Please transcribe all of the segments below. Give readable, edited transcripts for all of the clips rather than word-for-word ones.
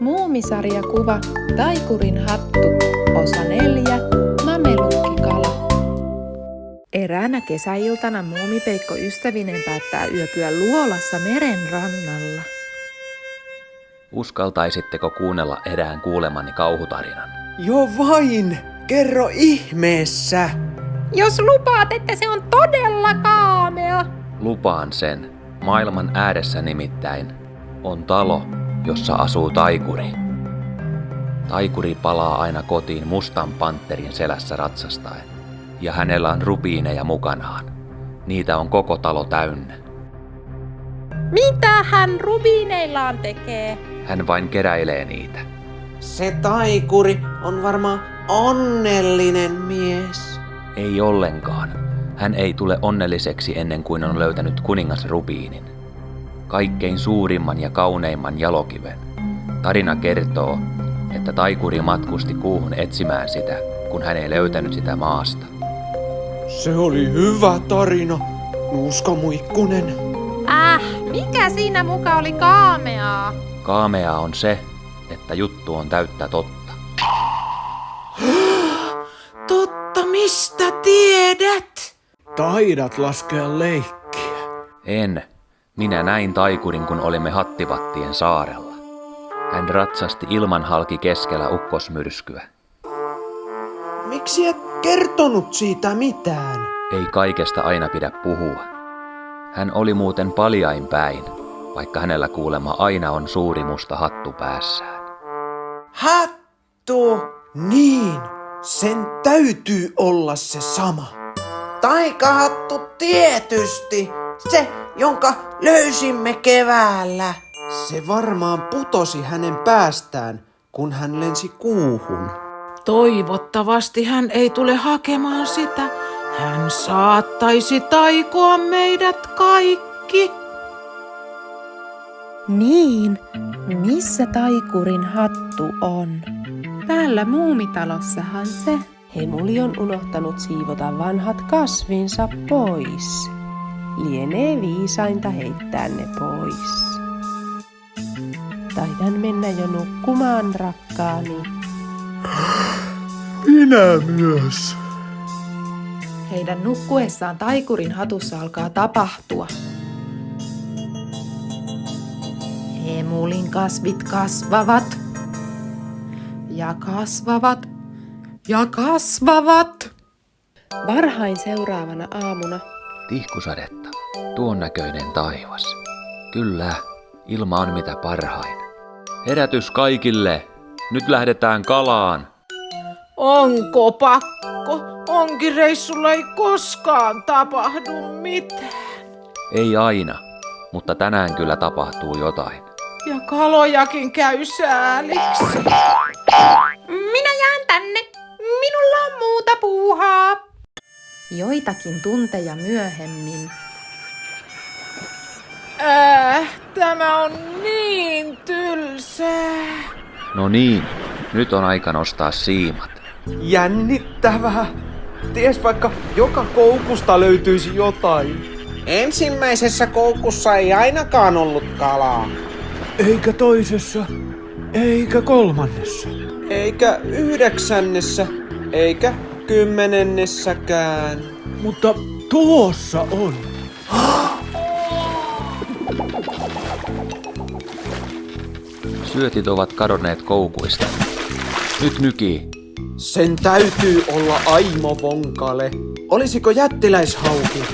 Muumisarjakuva Taikurin hattu, osa 4, mamelukkikala. Eräänä kesäiltana Muumipeikko ystävineen päättää yöpyä luolassa meren rannalla. Uskaltaisitteko kuunnella erään kuulemani kauhutarinan? Jo vain! Kerro ihmeessä! Jos lupaat, että se on todella kaamea. Lupaan sen. Maailman ääressä nimittäin on talo, jossa asuu taikuri. Taikuri palaa aina kotiin mustan pantterin selässä ratsastaen, ja hänellä on rubiineja mukanaan. Niitä on koko talo täynnä. Mitä hän rubiineillaan tekee? Hän vain keräilee niitä. Se taikuri on varmaan onnellinen mies. Ei ollenkaan. Hän ei tule onnelliseksi ennen kuin on löytänyt kuningas rubiinin. Kaikkein suurimman ja kauneimman jalokiven. Tarina kertoo, että taikuri matkusti kuuhun etsimään sitä, kun hän ei löytänyt sitä maasta. Se oli hyvä tarina, Nuuska Muikkunen. Mikä siinä muka oli kaameaa? Kaameaa on se, että juttu on täyttä totta. Totta, mistä tiedät? Taidat laskea leikkiä. En. Minä näin taikurin, kun olimme Hattivattien saarella. Hän ratsasti ilman halki keskellä ukkosmyrskyä. Miksi et kertonut siitä mitään? Ei kaikesta aina pidä puhua. Hän oli muuten paljain päin, vaikka hänellä kuulemma aina on suuri musta hattu päässään. Hattu! Niin, sen täytyy olla se sama. Taikahattu tietysti, se jonka löysimme keväällä. Se varmaan putosi hänen päästään, kun hän lensi kuuhun. Toivottavasti hän ei tule hakemaan sitä. Hän saattaisi taikoa meidät kaikki. Niin, missä taikurin hattu on? Täällä Muumitalossahan se. Hemuli on unohtanut siivota vanhat kasvinsa pois. Lienee viisainta heittää ne pois. Taidan mennä jo nukkumaan, rakkaani. Minä myös. Heidän nukkuessaan taikurin hatussa alkaa tapahtua. Hemulin kasvit kasvavat. Ja kasvavat. Ja kasvavat. Varhain seuraavana aamuna Tihkusadetta, tuon näköinen taivas. Kyllä, ilma on mitä parhain. Herätys kaikille! Nyt lähdetään kalaan! Onko pakko? Onkireissulla ei koskaan tapahdu mitään. Ei aina, mutta tänään kyllä tapahtuu jotain. Ja kalojakin käy sääliksi. Minä jään tänne. Minulla on muuta puuhaa. Joitakin tunteja myöhemmin. Tämä on niin tylsää. No niin, nyt on aika nostaa siimat. Jännittävää. Ties vaikka joka koukusta löytyisi jotain. Ensimmäisessä koukussa ei ainakaan ollut kalaa. Eikä toisessa, eikä kolmannessa. Eikä 9. eikä 10:ssäkään. Mutta tuossa on. Syötit ovat kadonneet koukuista. Nyt nykii. Sen täytyy olla aimo vonkale. Olisiko jättiläishauki?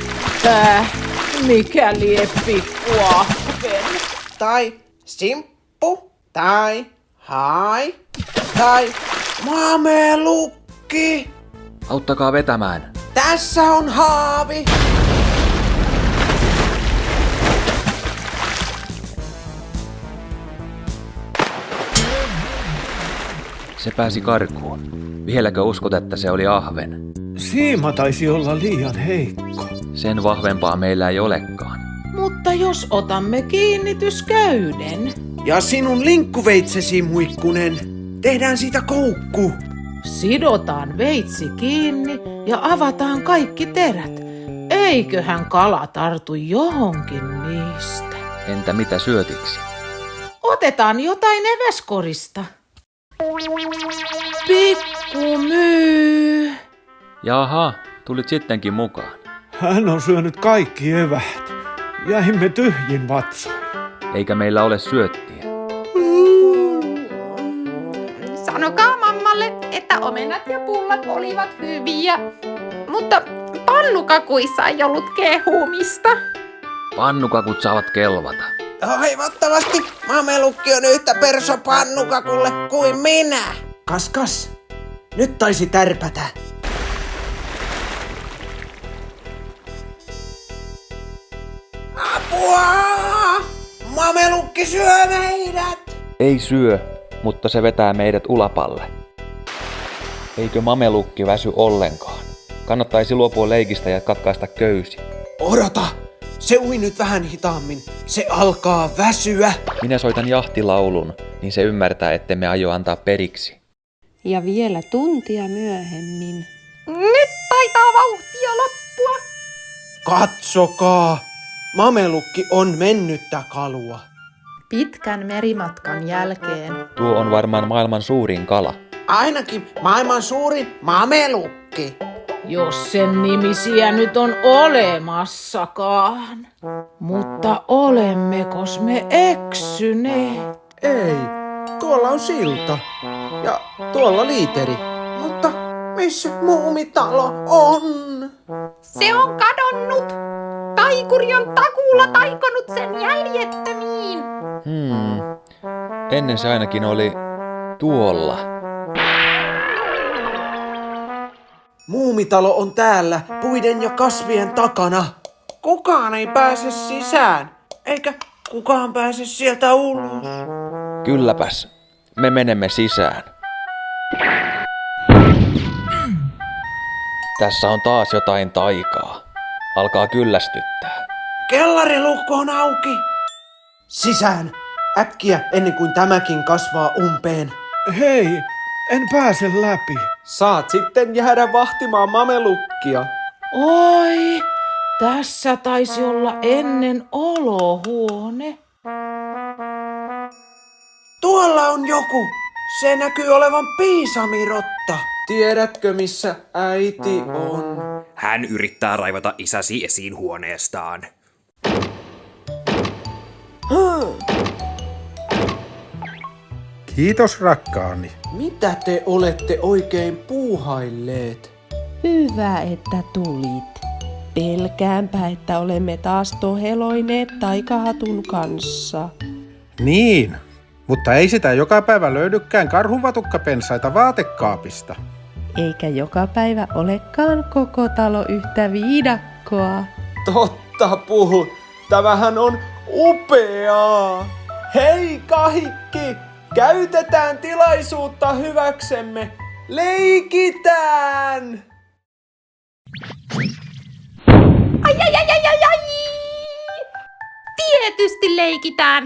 Mikä lie pikkuahven? Tai simppu? Tai hai? Tai mamelukki? Auttakaa vetämään. Tässä on haavi! Se pääsi karkuun. Vieläkö uskot, että se oli ahven? Siima taisi olla liian heikko. Sen vahvempaa meillä ei olekaan. Mutta jos otamme kiinnitysköyden, Ja sinun linkkuveitsesi, Muikkunen. Tehdään siitä koukku. sidotaan veitsi kiinni ja avataan kaikki terät. Eiköhän kala tartu johonkin niistä. Entä mitä syötiksi? Otetaan jotain eväskorista. Pikkumyy. Jaha, tulit sittenkin mukaan. Hän on syönyt kaikki eväät. Jäimme tyhjin vatsoin. Eikä meillä ole syöttiä. Sanokaa mammalle, että omenat ja pullat olivat hyviä. Mutta pannukakuissa ei ollut kehumista. Pannukakut saavat kelvata. Toivottavasti mamelukki on yhtä perso pannukakulle kuin minä. Kas, nyt taisi tärpätä. Apua! Mamelukki syö meidät! Ei syö, mutta se vetää meidät ulapalle. Eikö mamelukki väsy ollenkaan? Kannattaisi luopua leikistä ja katkaista köysi. Odota! Se ui nyt vähän hitaammin. Se alkaa väsyä. Minä soitan jahtilaulun, niin se ymmärtää, ettemme aio antaa periksi. Ja vielä tuntia myöhemmin. Nyt taitaa vauhtia loppua. Katsokaa! Mamelukki on mennyttä kalua. Pitkän merimatkan jälkeen Tuo on varmaan maailman suurin kala. Ainakin maailman suurin mamelukki. Jos sen nimisiä nyt on olemassakaan. Mutta olemmekos me eksyneet? Ei, tuolla on silta. Ja tuolla liiteri. Mutta missä muumitalo on? Se on kadonnut. Taikuri on takuulla taikonut sen jäljettömiin. Ennen se ainakin oli tuolla. Muumitalo on täällä, puiden ja kasvien takana. Kukaan ei pääse sisään, eikä kukaan pääse sieltä ulos. Kylläpäs, me menemme sisään. Tässä on taas jotain taikaa. Alkaa kyllästyttää. Kellarilukko on auki. Sisään, äkkiä ennen kuin tämäkin kasvaa umpeen. Hei, en pääse läpi. Saat sitten jäädä vahtimaan mamelukkia. Oi, tässä taisi olla ennen olohuone. Tuolla on joku. Se näkyy olevan piisamirotta. Tiedätkö, missä äiti on? Hän yrittää raivata isäsi esiin huoneestaan. Kiitos rakkaani. Mitä te olette oikein puuhailleet? Hyvä, että tulit. Pelkäänpä, että olemme taas toheloineet taikahatun kanssa. Niin, mutta ei sitä joka päivä löydykään karhunvatukkapensaita vaatekaapista. Eikä joka päivä olekaan koko talo yhtä viidakkoa. Totta puhut. Tämähän on upeaa. Hei kahikki, käytetään tilaisuutta hyväksemme. Leikitään! Ai. Tietysti leikitään.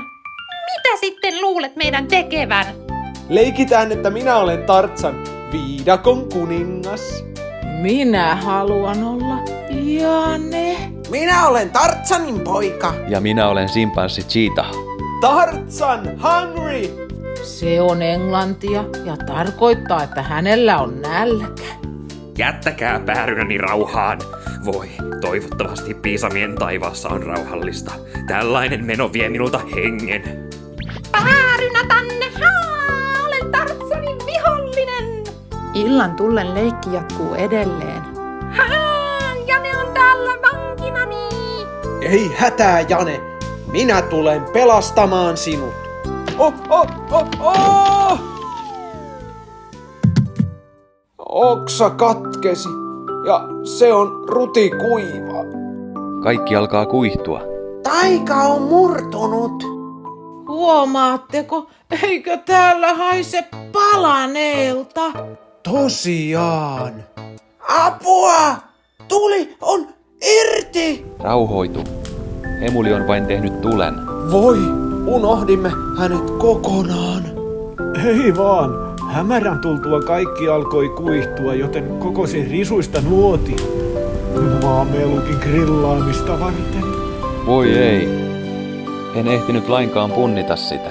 Mitä sitten luulet meidän tekevän? Leikitään, että minä olen Tartsan, viidakon kuningas. Minä haluan olla Jane. Minä olen Tartsanin poika. Ja minä olen simpanssi Cheetah. Tartsan hungry. Se on englantia ja tarkoittaa, että hänellä on nälkä. Jättäkää päärynäni rauhaan. Voi, toivottavasti piisamien taivaassa on rauhallista. Tällainen meno vie minulta hengen. Päärynä tänne! Olen Tartsanin vihollinen! illan tullen leikki jatkuu edelleen. Jane on täällä vankinani! Ei hätää, Jane. Minä tulen pelastamaan sinut. Oksa katkesi ja se on rutikuiva. Kaikki alkaa kuihtua. Taika on murtunut. Huomaatteko, eikö täällä haise palaneelta? Tosiaan. Apua! Tuli on irti! Rauhoitu. Emuli on vain tehnyt tulen. Voi, unohdimme hänet kokonaan. Ei vaan, hämärän tultua kaikki alkoi kuihtua, joten kokosin risuista nuotin. Maamelukin grillaamista varten. Voi ei. En ehtinyt lainkaan punnita sitä.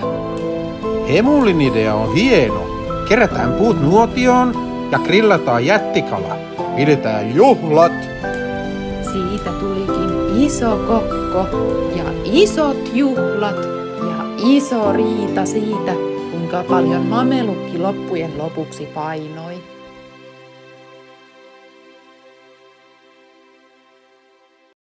Hemulin idea on hieno. Kerätään puut nuotioon ja grillataan jättikala. Pidetään juhlat. Siitä tulikin iso kokko ja isot juhlat ja iso riita siitä, kuinka paljon mamelukki loppujen lopuksi painoi.